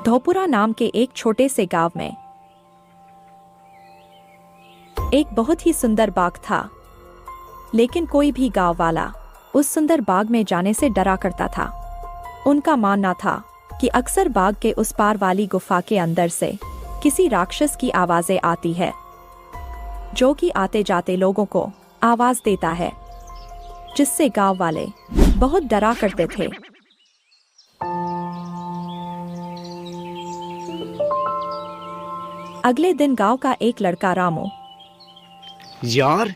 धोपुरा नाम के एक छोटे से गांव में एक बहुत ही सुंदर बाग था, लेकिन कोई भी गांव वाला उस सुंदर बाग में जाने से डरा करता था। उनका मानना था कि अक्सर बाग के उस पार वाली गुफा के अंदर से किसी राक्षस की आवाजें आती है, जो कि आते जाते लोगों को आवाज देता है, जिससे गांव वाले बहुत डरा करते थे। अगले दिन गांव का एक लड़का रामू, यार,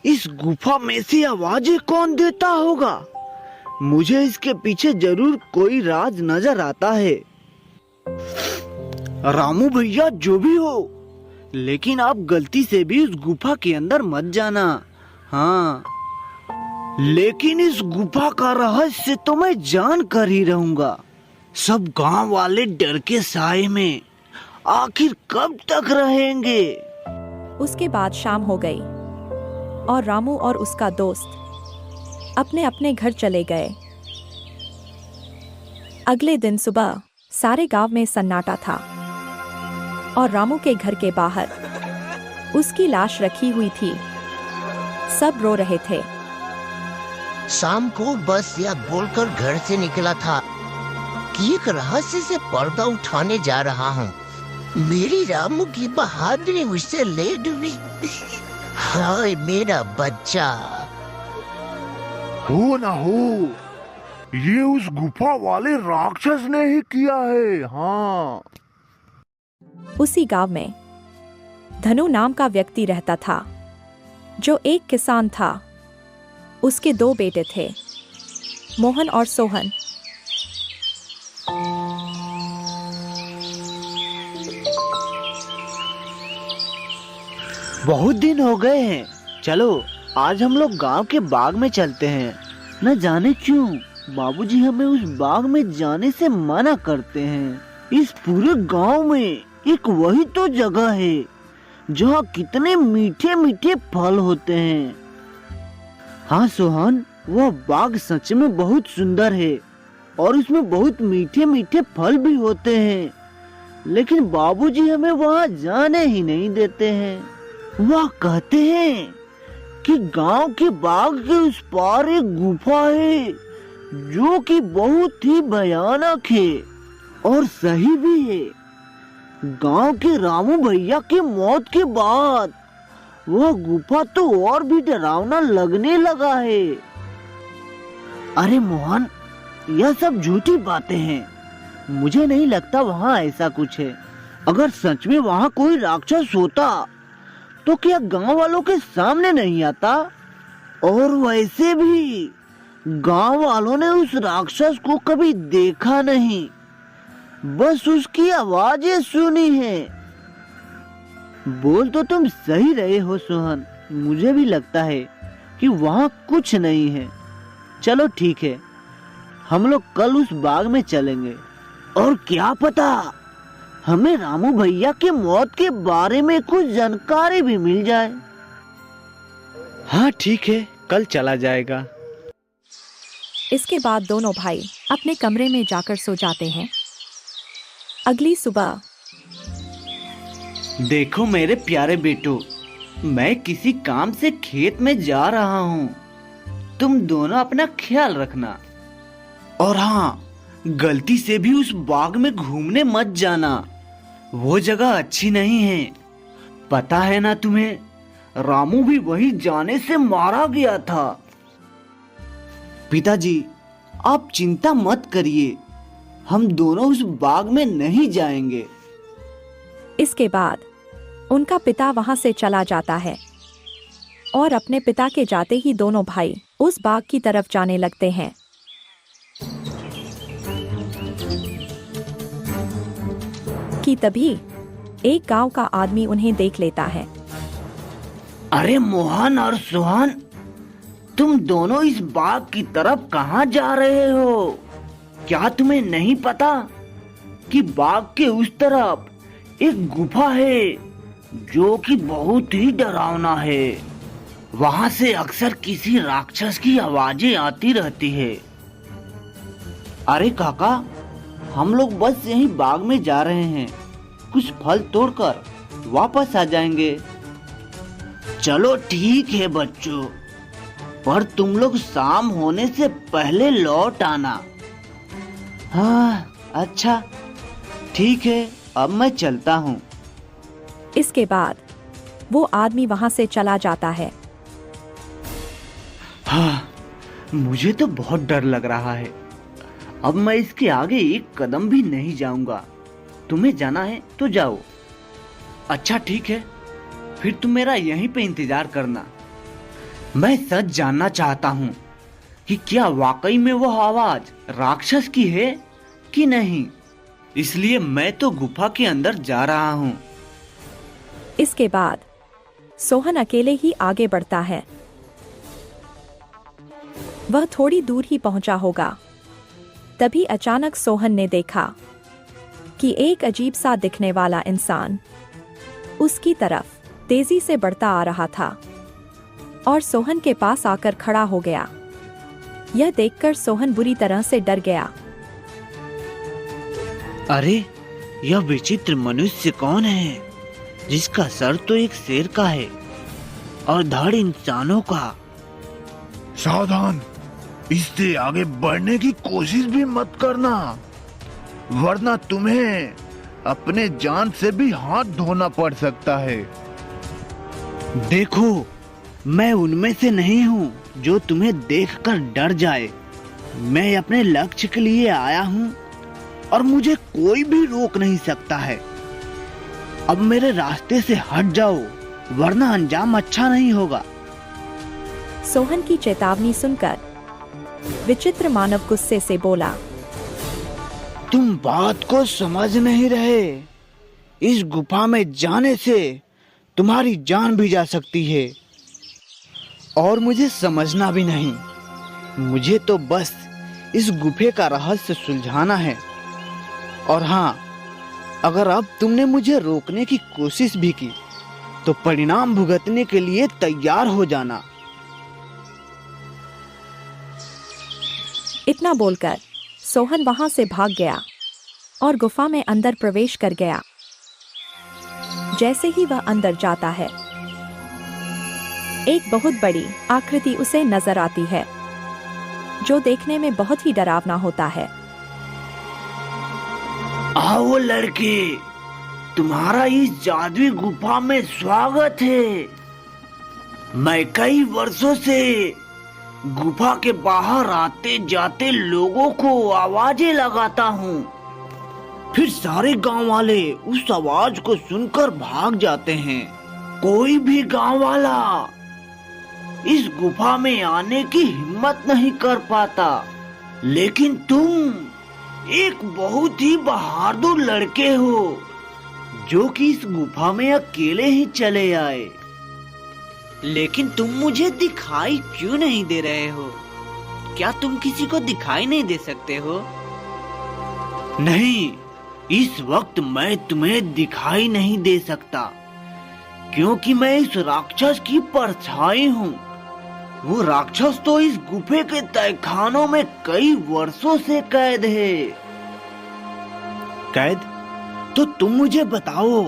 इस गुफा में से आवाजें कौन देता होगा? मुझे इसके पीछे जरूर कोई राज नजर आता है। रामू भैया, जो भी हो, लेकिन आप गलती से भी उस गुफा के अंदर मत जाना। हाँ, लेकिन इस गुफा का रहस्य तो मैं जान कर ही रहूंगा। सब गांव वाले डर के साए में आखिर कब तक रहेंगे? उसके बाद शाम हो गई और रामू और उसका दोस्त अपने अपने घर चले गए। अगले दिन सुबह सारे गांव में सन्नाटा था और रामू के घर के बाहर उसकी लाश रखी हुई थी। सब रो रहे थे। शाम को बस यह बोलकर घर से निकला था कि एक रहस्य से पर्दा उठाने जा रहा हूँ। मेरी रामू की बहादुरी मुझसे ले डूबी। हाय मेरा बच्चा। हो ना हो, ये उस गुफा वाले राक्षस ने ही किया है। हाँ। उसी गांव में धनु नाम का व्यक्ति रहता था, जो एक किसान था। उसके दो बेटे थे, मोहन और सोहन। बहुत दिन हो गए हैं, चलो आज हम लोग गांव के बाग में चलते हैं। न जाने क्यों बाबूजी हमें उस बाग में जाने से मना करते हैं। इस पूरे गांव में एक वही तो जगह है जहाँ कितने मीठे मीठे फल होते हैं। हाँ सोहन, वह बाग सच में बहुत सुंदर है और उसमें बहुत मीठे मीठे फल भी होते हैं, लेकिन बाबूजी हमें वहाँ जाने ही नहीं देते हैं। वह कहते हैं कि गांव के बाग के उस पार एक गुफा है जो कि बहुत ही भयानक है और सही भी है। गांव के रामू भैया की मौत के बाद वह गुफा तो और भी डरावना लगने लगा है। अरे मोहन, यह सब झूठी बातें हैं। मुझे नहीं लगता वहाँ ऐसा कुछ है। अगर सच में वहाँ कोई राक्षस होता तो क्या गांव वालों के सामने नहीं आता? और वैसे भी गांव वालों ने उस राक्षस को कभी देखा नहीं, बस उसकी आवाजें सुनी है। बोल तो तुम सही रहे हो सोहन, मुझे भी लगता है कि वहाँ कुछ नहीं है। चलो ठीक है, हम लोग कल उस बाग में चलेंगे और क्या पता हमें रामू भैया के मौत के बारे में कुछ जानकारी भी मिल जाए। हाँ ठीक है, कल चला जाएगा। इसके बाद दोनों भाई अपने कमरे में जाकर सो जाते हैं। अगली सुबह, देखो मेरे प्यारे बेटो, मैं किसी काम से खेत में जा रहा हूँ। तुम दोनों अपना ख्याल रखना। और हाँ, गलती से भी उस बाग में घूमने मत जाना, वो जगह अच्छी नहीं है। पता है ना तुम्हें, रामू भी वही जाने से मारा गया था। पिताजी, आप चिंता मत करिए, हम दोनों उस बाग में नहीं जाएंगे। इसके बाद उनका पिता वहां से चला जाता है और अपने पिता के जाते ही दोनों भाई उस बाग की तरफ जाने लगते हैं। कि तभी एक गांव का आदमी उन्हें देख लेता है। अरे मोहन और सोहन, तुम दोनों इस बाग की तरफ कहाँ जा रहे हो? क्या तुम्हें नहीं पता कि बाग के उस तरफ एक गुफा है जो कि बहुत ही डरावना है। वहां से अक्सर किसी राक्षस की आवाजें आती रहती है। अरे काका, हम लोग बस यहीं बाग में जा रहे हैं, कुछ फल तोड़कर वापस आ जाएंगे। चलो ठीक है बच्चों, पर तुम लोग शाम होने से पहले लौट आना। हाँ अच्छा ठीक है, अब मैं चलता हूँ। इसके बाद वो आदमी वहां से चला जाता है। हाँ, मुझे तो बहुत डर लग रहा है। अब मैं इसके आगे एक कदम भी नहीं जाऊंगा। तुम्हें जाना है तो जाओ। अच्छा ठीक है, फिर तुम मेरा यहीं पे इंतजार करना। मैं सच जानना चाहता हूँ कि क्या वाकई में वो आवाज राक्षस की है कि नहीं, इसलिए मैं तो गुफा के अंदर जा रहा हूँ। इसके बाद सोहन अकेले ही आगे बढ़ता है। वह थोड़ी दूर ही पहुंचा होगा, तभी अचानक सोहन ने देखा कि एक अजीब सा दिखने वाला इंसान उसकी तरफ तेजी से बढ़ता आ रहा था और सोहन के पास आकर खड़ा हो गया। यह देखकर सोहन बुरी तरह से डर गया। अरे, यह विचित्र मनुष्य कौन है जिसका सर तो एक शेर का है और धड़ इंसानों का? सावधान, इससे आगे बढ़ने की कोशिश भी मत करना, वरना तुम्हें अपने जान से भी हाथ धोना पड़ सकता है। देखो, मैं उनमें से नहीं हूँ जो तुम्हें देखकर डर जाए। मैं अपने लक्ष्य के लिए आया हूँ और मुझे कोई भी रोक नहीं सकता है। अब मेरे रास्ते से हट जाओ, वरना अंजाम अच्छा नहीं होगा। सोहन की चेतावनी सुनकर विचित्र मानव गुस्से से बोला, तुम बात को समझ नहीं रहे। इस गुफा में जाने से तुम्हारी जान भी जा सकती है और मुझे समझना भी नहीं। मुझे तो बस इस गुफे का रहस्य सुलझाना है। और हाँ, अगर अब तुमने मुझे रोकने की कोशिश भी की तो परिणाम भुगतने के लिए तैयार हो जाना। इतना बोलकर सोहन वहां से भाग गया और गुफा में अंदर प्रवेश कर गया। जैसे ही वह अंदर जाता है, एक बहुत बड़ी आकृति उसे नजर आती है, जो देखने में बहुत ही डरावना होता है। आओ लड़के, तुम्हारा इस जादुई गुफा में स्वागत है। मैं कई वर्षों से गुफा के बाहर आते जाते लोगों को आवाजें लगाता हूँ, फिर सारे गांव वाले उस आवाज को सुनकर भाग जाते हैं। कोई भी गांव वाला इस गुफा में आने की हिम्मत नहीं कर पाता, लेकिन तुम एक बहुत ही बहादुर लड़के हो जो कि इस गुफा में अकेले ही चले आए। लेकिन तुम मुझे दिखाई क्यों नहीं दे रहे हो? क्या तुम किसी को दिखाई नहीं दे सकते हो? नहीं, इस वक्त मैं तुम्हें दिखाई नहीं दे सकता, क्योंकि मैं इस राक्षस की परछाई हूँ। वो राक्षस तो इस गुफे के तहखानों में कई वर्षों से कैद है। कैद? तो तुम मुझे बताओ,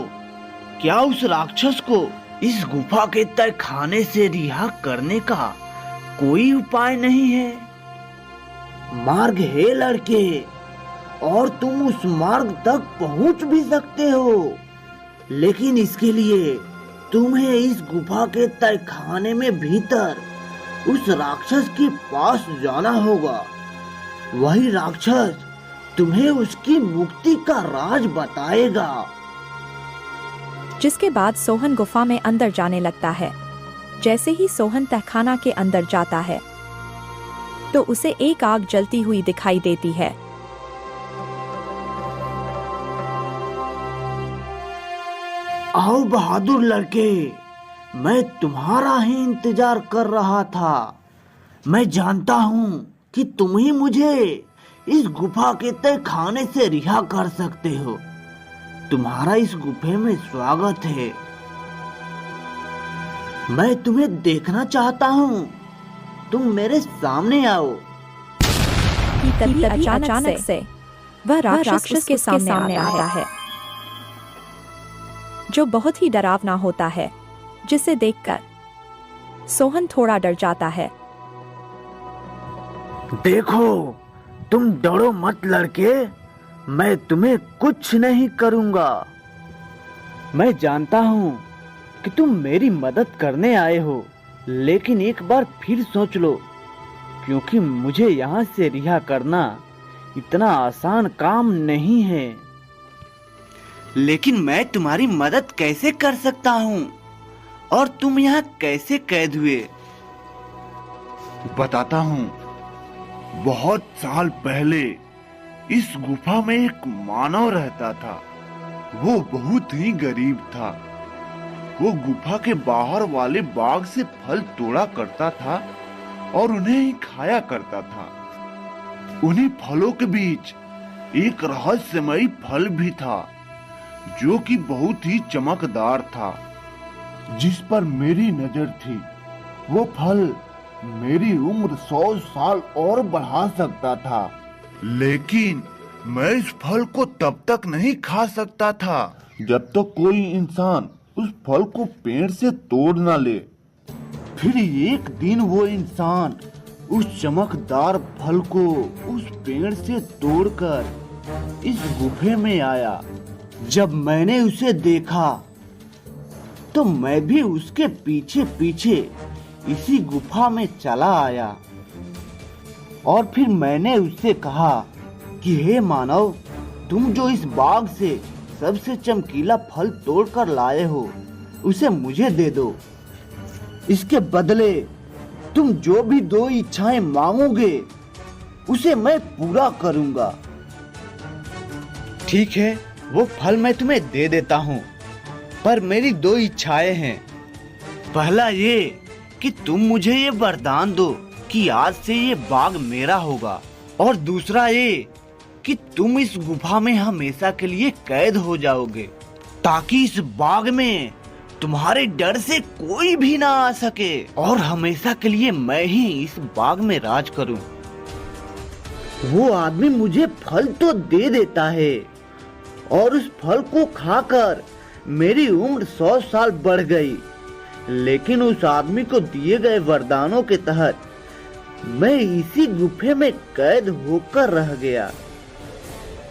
क्या उस राक्षस को इस गुफा के तहखाने से रिहा करने का कोई उपाय नहीं है? मार्ग है लड़के, और तुम उस मार्ग तक पहुंच भी सकते हो, लेकिन इसके लिए तुम्हें इस गुफा के तहखाने में भीतर उस राक्षस के पास जाना होगा। वही राक्षस तुम्हें उसकी मुक्ति का राज बताएगा। जिसके बाद सोहन गुफा में अंदर जाने लगता है। जैसे ही सोहन तहखाना के अंदर जाता है, तो उसे एक आग जलती हुई दिखाई देती है। आओ बहादुर लड़के, मैं तुम्हारा ही इंतजार कर रहा था। मैं जानता हूँ कि तुम ही मुझे इस गुफा के तहखाने से रिहा कर सकते हो। तुम्हारा इस गुफे में स्वागत है। मैं तुम्हें देखना चाहता हूँ, तुम मेरे सामने आओ। तभी अचानक से वह राक्षस के सामने आता है, जो बहुत ही डरावना होता है, जिसे देखकर सोहन थोड़ा डर जाता है। देखो, तुम डरो मत लड़के, मैं तुम्हें कुछ नहीं करूंगा। मैं जानता हूँ कि तुम मेरी मदद करने आए हो, लेकिन एक बार फिर सोच लो, क्योंकि मुझे यहाँ से रिहा करना इतना आसान काम नहीं है। लेकिन मैं तुम्हारी मदद कैसे कर सकता हूँ, और तुम यहाँ कैसे कैद हुए? बताता हूँ। बहुत साल पहले इस गुफा में एक मानव रहता था। वो बहुत ही गरीब था। वो गुफा के बाहर वाले बाग से फल तोड़ा करता था और उन्हें ही खाया करता था। उन्हीं फलों के बीच एक रहस्यमयी फल भी था, जो कि बहुत ही चमकदार था, जिस पर मेरी नजर थी। वो फल मेरी उम्र 100 साल और बढ़ा सकता था, लेकिन मैं इस फल को तब तक नहीं खा सकता था जब तक कोई इंसान उस फल को पेड़ से तोड़ ना ले। फिर एक दिन वो इंसान उस चमकदार फल को उस पेड़ से तोड़कर इस गुफे में आया। जब मैंने उसे देखा तो मैं भी उसके पीछे पीछे इसी गुफा में चला आया, और फिर मैंने उससे कहा कि हे मानव, तुम जो इस बाग से सबसे चमकीला फल तोड़कर लाए हो, उसे मुझे दे दो। इसके बदले तुम जो भी 2 इच्छाएं मांगोगे, उसे मैं पूरा करूंगा। ठीक है, वो फल मैं तुम्हें दे देता हूँ, पर मेरी 2 इच्छाएं हैं। पहला ये कि तुम मुझे ये वरदान दो कि आज से ये बाग मेरा होगा, और दूसरा ये कि तुम इस गुफा में हमेशा के लिए कैद हो जाओगे, ताकि इस बाग में तुम्हारे डर से कोई भी ना आ सके, और हमेशा के लिए मैं ही इस बाग में राज करूं। वो आदमी मुझे फल तो दे देता है, और उस फल को खाकर मेरी उम्र 100 साल बढ़ गई, लेकिन उस आदमी को दिए गए वरदानों के तहत मैं इसी गुफे में कैद होकर रह गया।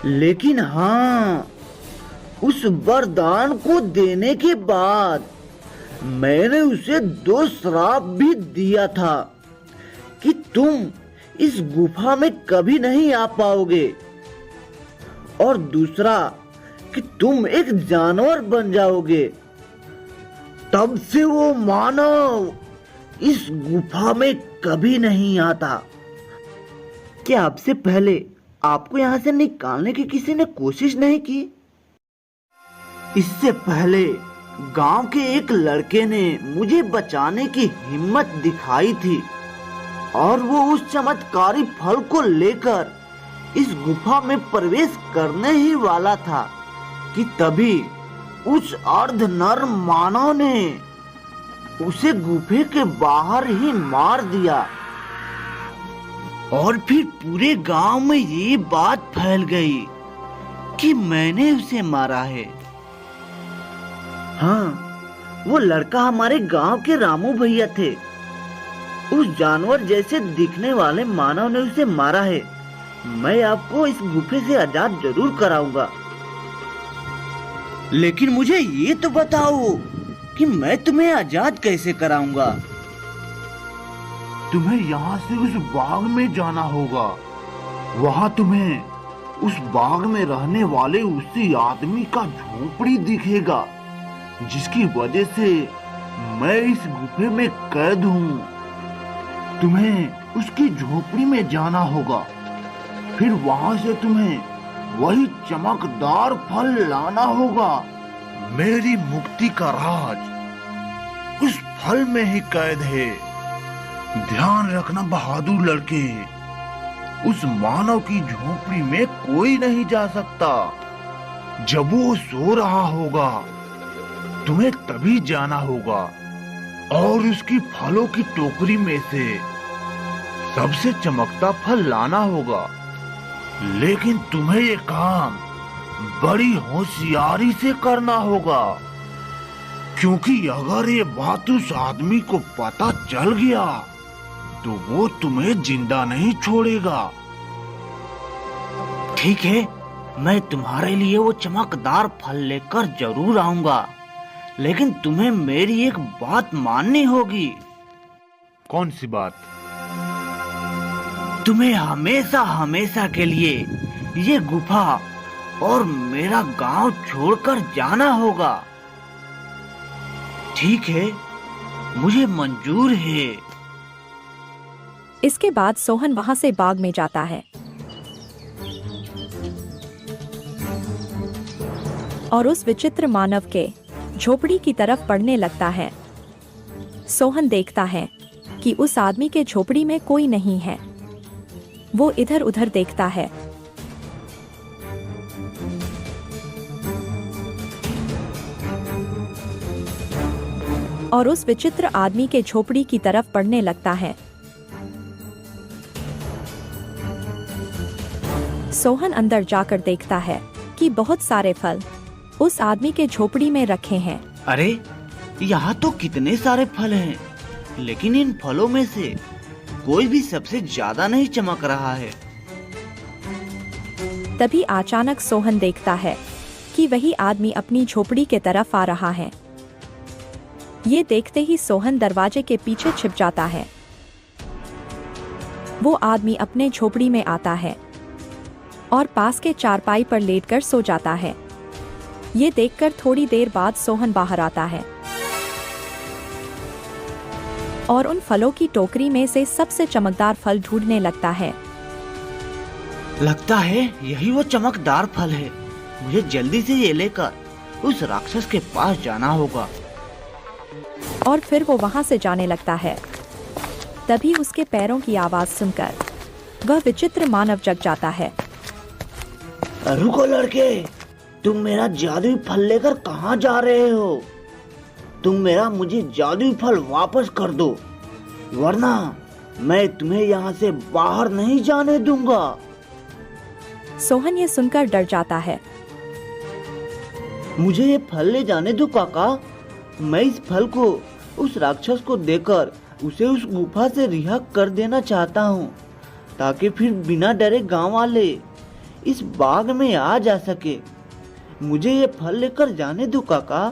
लेकिन हाँ, उस वरदान को देने के बाद मैंने उसे 2 श्राप भी दिया था कि तुम इस गुफा में कभी नहीं आ पाओगे, और दूसरा कि तुम एक जानवर बन जाओगे। तब से वो मानव इस गुफा में कभी नहीं आता। क्या आपसे पहले आपको यहाँ से निकालने की किसी ने कोशिश नहीं की? इससे पहले गांव के एक लड़के ने मुझे बचाने की हिम्मत दिखाई थी, और वो उस चमत्कारी फल को लेकर इस गुफा में प्रवेश करने ही वाला था कि तभी उस अर्ध नर मानव ने उसे गुफे के बाहर ही मार दिया, और फिर पूरे गांव में ये बात फैल गई कि मैंने उसे मारा है। हाँ, वो लड़का हमारे गांव के रामू भैया थे। उस जानवर जैसे दिखने वाले मानव ने उसे मारा है। मैं आपको इस गुफे से आजाद जरूर कराऊंगा, लेकिन मुझे ये तो बताओ कि मैं तुम्हें आजाद कैसे कराऊंगा? तुम्हें यहाँ से उस बाग में जाना होगा। वहाँ तुम्हें उस बाग में रहने वाले उसी आदमी का झोपड़ी दिखेगा, जिसकी वजह से मैं इस गुफे में कैद हूँ। तुम्हें उसकी झोपड़ी में जाना होगा, फिर वहाँ से तुम्हें वही चमकदार फल लाना होगा। मेरी मुक्ति का राज उस फल में ही कैद है। ध्यान रखना बहादुर लड़के, उस मानव की झोपड़ी में कोई नहीं जा सकता। जब वो सो रहा होगा, तुम्हें तभी जाना होगा और उसकी फलों की टोकरी में से सबसे चमकता फल लाना होगा। लेकिन तुम्हें ये काम बड़ी होशियारी से करना होगा, क्योंकि अगर ये बात उस आदमी को पता चल गया तो वो तुम्हें जिंदा नहीं छोड़ेगा। ठीक है, मैं तुम्हारे लिए वो चमकदार फल लेकर जरूर आऊंगा, लेकिन तुम्हें मेरी एक बात माननी होगी। कौन सी बात? तुम्हें हमेशा हमेशा के लिए ये गुफा और मेरा गांव छोड़कर जाना होगा। ठीक है, मुझे मंजूर है। इसके बाद सोहन वहां से बाग में जाता है और उस विचित्र मानव के झोपड़ी की तरफ बढ़ने लगता है। सोहन देखता है कि उस आदमी के झोपड़ी में कोई नहीं है। वो इधर उधर देखता है और उस विचित्र आदमी के झोपड़ी की तरफ बढ़ने लगता है। सोहन अंदर जाकर देखता है कि बहुत सारे फल उस आदमी के झोपड़ी में रखे हैं। अरे, यहाँ तो कितने सारे फल हैं, लेकिन इन फलों में से कोई भी सबसे ज्यादा नहीं चमक रहा है। तभी अचानक सोहन देखता है कि वही आदमी अपनी झोपड़ी के तरफ आ रहा है। ये देखते ही सोहन दरवाजे के पीछे छिप जाता है। वो आदमी अपने झोपड़ी में आता है और पास के चारपाई पर लेटकर सो जाता है। ये देखकर थोड़ी देर बाद सोहन बाहर आता है और उन फलों की टोकरी में से सबसे चमकदार फल ढूंढने लगता है। लगता है यही वो चमकदार फल है। मुझे जल्दी से ये लेकर उस राक्षस के पास जाना होगा। और फिर वो वहां से जाने लगता है। तभी उसके पैरों की आवाज सुनकर वह विचित्र मानव जग जाता है। रुको लड़के, तुम मेरा जादुई फल लेकर कहाँ जा रहे हो? तुम मेरा मुझे जादुई फल वापस कर दो, वरना मैं तुम्हें यहाँ से बाहर नहीं जाने दूंगा। सोहन ये सुनकर डर जाता है। मुझे ये फल ले जाने दो काका। मैं इस फल को उस राक्षस को देकर उसे उस गुफा से रिहा कर देना चाहता हूँ, ताकि फिर बिना डरे गांव वाले इस बाग में आ जा सके। मुझे ये फल लेकर जाने दो काका।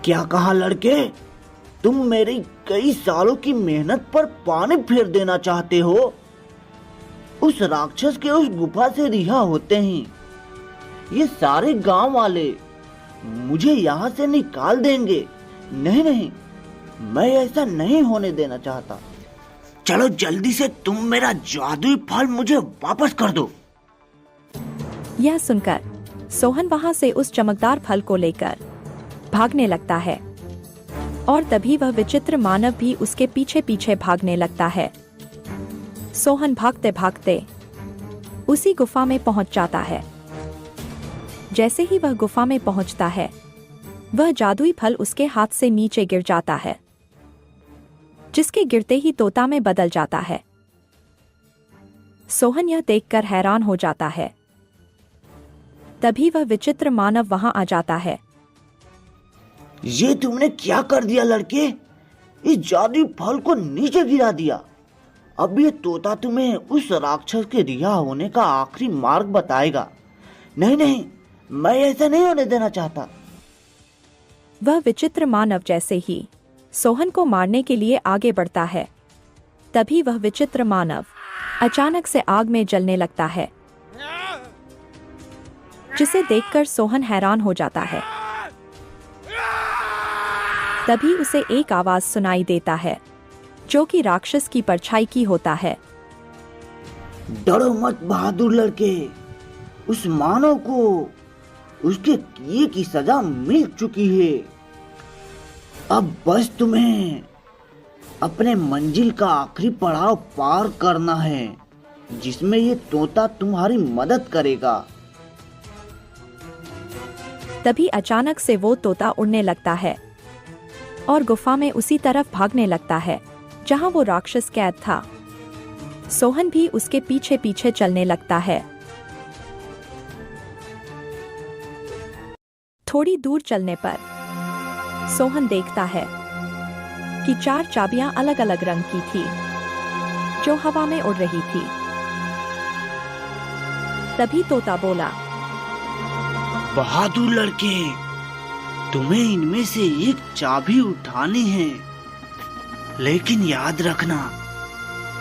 क्या कहा लड़के? तुम मेरी कई सालों की मेहनत पर पानी फेर देना चाहते हो? उस राक्षस के उस गुफा से रिहा होते ही ये सारे गांव वाले मुझे यहाँ से निकाल देंगे। नहीं नहीं, मैं ऐसा नहीं होने देना चाहता। चलो जल्दी से तुम मेरा जादुई फल मुझे वापस कर दो। यह सुनकर सोहन वहां से उस चमकदार फल को लेकर भागने लगता है और तभी वह विचित्र मानव भी उसके पीछे पीछे भागने लगता है। सोहन भागते भागते उसी गुफा में पहुंच जाता है। जैसे ही वह गुफा में पहुंचता है, वह जादुई फल उसके हाथ से नीचे गिर जाता है, जिसके गिरते ही तोता में बदल जाता है। सोहन यह देखकर हैरान हो जाता है। तभी वह विचित्र मानव वहां आ जाता है। ये तुमने क्या कर दिया लड़के? इस जादुई फल को नीचे गिरा दिया। अब ये तोता तुम्हें उस राक्षस के रिहा होने का आखिरी मार्ग बताएगा। नहीं नहीं, मैं ऐसा नहीं होने देना चाहता। वह विचित्र मानव जैसे ही सोहन को मारने के लिए आगे बढ़ता है, तभी वह विचित्र मानव अचानक से आग में जलने लगता है, जिसे देखकर सोहन हैरान हो जाता है। तभी उसे एक आवाज सुनाई देता है, जो कि राक्षस की परछाई की होता है। डरो मत बहादुर लड़के, उस मानव को उसके किए की सजा मिल चुकी है। अब बस तुम्हें अपने मंजिल का आखिरी पड़ाव पार करना है, जिसमें ये तोता तुम्हारी मदद करेगा। तभी अचानक से वो तोता उड़ने लगता है और गुफा में उसी तरफ भागने लगता है जहां वो राक्षस कैद था। सोहन भी उसके पीछे पीछे चलने लगता है। थोड़ी दूर चलने पर सोहन देखता है कि 4 चाबियां अलग अलग रंग की थी जो हवा में उड़ रही थी। तभी तोता बोला, बहादुर लड़के, तुम्हें इनमें से एक चाबी उठानी है, लेकिन याद रखना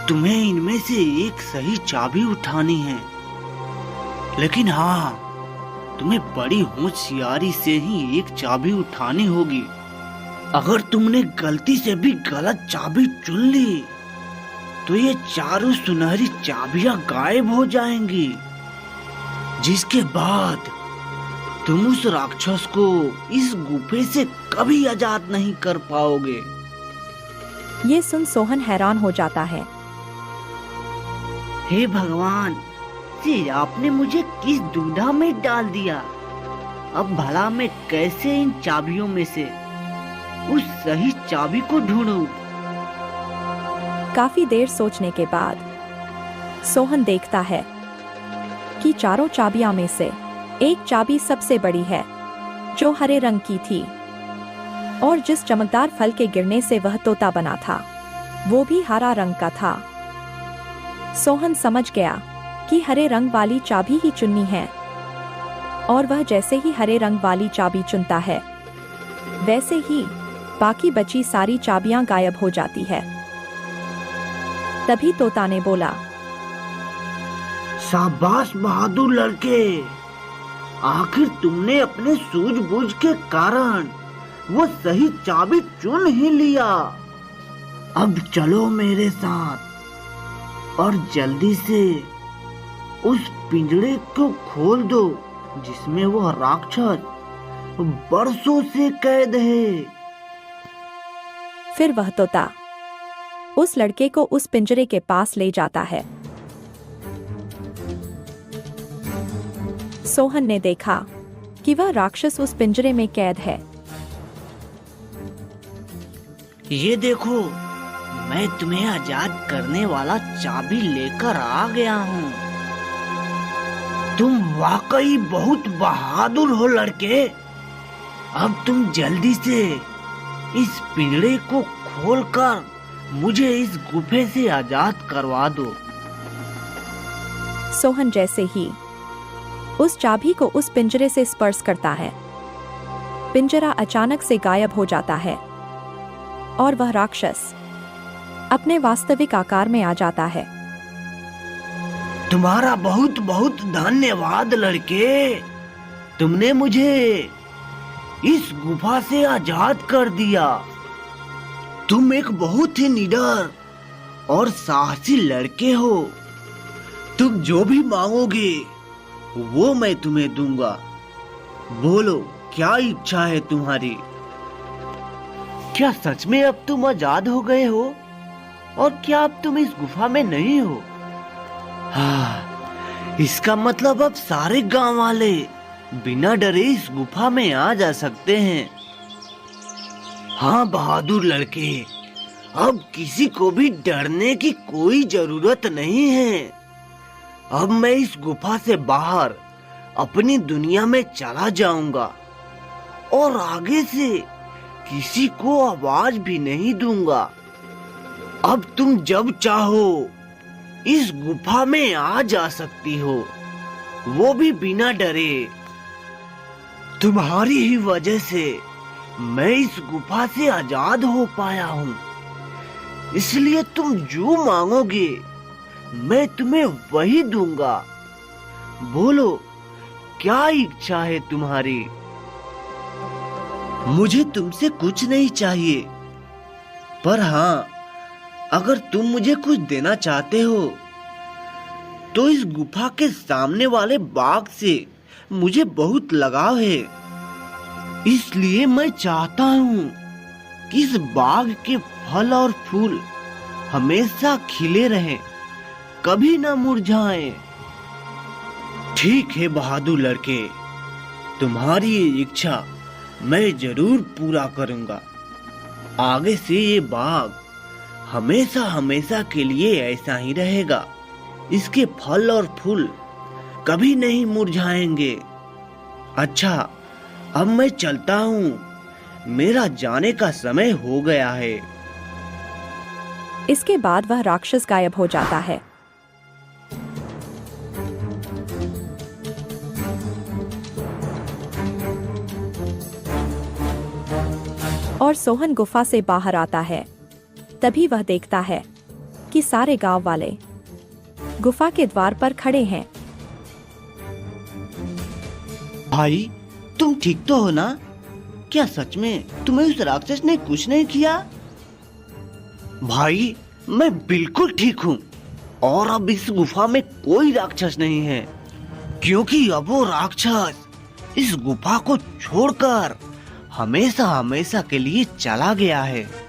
तुम्हें इनमें से एक सही चाबी उठानी है। लेकिन हाँ, तुम्हें बड़ी होशियारी से ही एक चाबी उठानी होगी। अगर तुमने गलती से भी गलत चाबी चुन ली तो ये चारों सुनहरी चाबियां गायब हो जाएंगी, जिसके बाद तुम उस राक्षस को इस गुफे से कभी आजाद नहीं कर पाओगे। ये सुन सोहन हैरान हो जाता है। हे भगवान, जी आपने मुझे किस दुविधा में डाल दिया। अब भला मैं कैसे इन चाबियों में से उस सही चाबी को ढूंढूं? काफी देर सोचने के बाद सोहन देखता है कि चारों चाबियां में से एक चाबी सबसे बड़ी है, जो हरे रंग की थी, और जिस चमकदार फल के गिरने से वह तोता बना था वो भी हरा रंग का था। सोहन समझ गया कि हरे रंग वाली चाबी ही चुननी है, और वह जैसे ही हरे रंग वाली चाबी चुनता है वैसे ही बाकी बची सारी चाबियां गायब हो जाती है। तभी तोता ने बोला, शाबाश बहादुर लड़के, आखिर तुमने अपने सूझबूझ के कारण वो सही चाबी चुन ही लिया। अब चलो मेरे साथ और जल्दी से उस पिंजरे को खोल दो जिसमें वह राक्षस बरसों से कैद है। फिर वह तोता उस लड़के को उस पिंजरे के पास ले जाता है। सोहन ने देखा कि वह राक्षस उस पिंजरे में कैद है। ये देखो, मैं तुम्हें आजाद करने वाला चाबी लेकर आ गया हूँ। तुम वाकई बहुत बहादुर हो लड़के। अब तुम जल्दी से इस पिंजरे को खोलकर मुझे इस गुफे से आजाद करवा दो। सोहन जैसे ही उस चाबी को उस पिंजरे से स्पर्श करता है, पिंजरा अचानक से गायब हो जाता है और वह राक्षस अपने वास्तविक आकार में आ जाता है। तुम्हारा बहुत बहुत धन्यवाद लड़के, तुमने मुझे इस गुफा से आजाद कर दिया। तुम एक बहुत ही निडर और साहसी लड़के हो। तुम जो भी मांगोगे वो मैं तुम्हें दूंगा। बोलो, क्या इच्छा है तुम्हारी? क्या सच में अब तुम आजाद हो गए हो? और क्या अब तुम इस गुफा में नहीं हो? हाँ, इसका मतलब अब सारे गांव वाले बिना डरे इस गुफा में आ जा सकते हैं। हाँ बहादुर लड़के, अब किसी को भी डरने की कोई जरूरत नहीं है। अब मैं इस गुफा से बाहर अपनी दुनिया में चला जाऊंगा और आगे से किसी को आवाज भी नहीं दूंगा। अब तुम जब चाहो इस गुफा में आ जा सकती हो, वो भी बिना डरे। तुम्हारी ही वजह से मैं इस गुफा से आजाद हो पाया हूँ, इसलिए तुम जो मांगोगे मैं तुम्हें वही दूंगा। बोलो, क्या इच्छा है तुम्हारी? मुझे तुमसे कुछ नहीं चाहिए, पर हाँ, अगर तुम मुझे कुछ देना चाहते हो तो इस गुफा के सामने वाले बाग से मुझे बहुत लगाव है। इसलिए मैं चाहता हूँ कि इस बाग के फल और फूल हमेशा खिले रहें, कभी ना मुरझाएं। ठीक है बहादुर लड़के, तुम्हारी ये इच्छा मैं जरूर पूरा करूंगा। आगे से ये बाग हमेशा हमेशा के लिए ऐसा ही रहेगा। इसके फल और फूल कभी नहीं मुरझाएंगे। अच्छा, अब मैं चलता हूँ, मेरा जाने का समय हो गया है। इसके बाद वह राक्षस गायब हो जाता है। और सोहन गुफा से बाहर आता है। तभी वह देखता है कि सारे गांव वाले गुफा के द्वार पर खड़े हैं। भाई, तुम ठीक तो हो ना? क्या सच में तुम्हें उस राक्षस ने कुछ नहीं किया? भाई, मैं बिल्कुल ठीक हूँ और अब इस गुफा में कोई राक्षस नहीं है, क्योंकि अब वो राक्षस इस गुफा को छोड़कर हमेशा हमेशा के लिए चला गया है।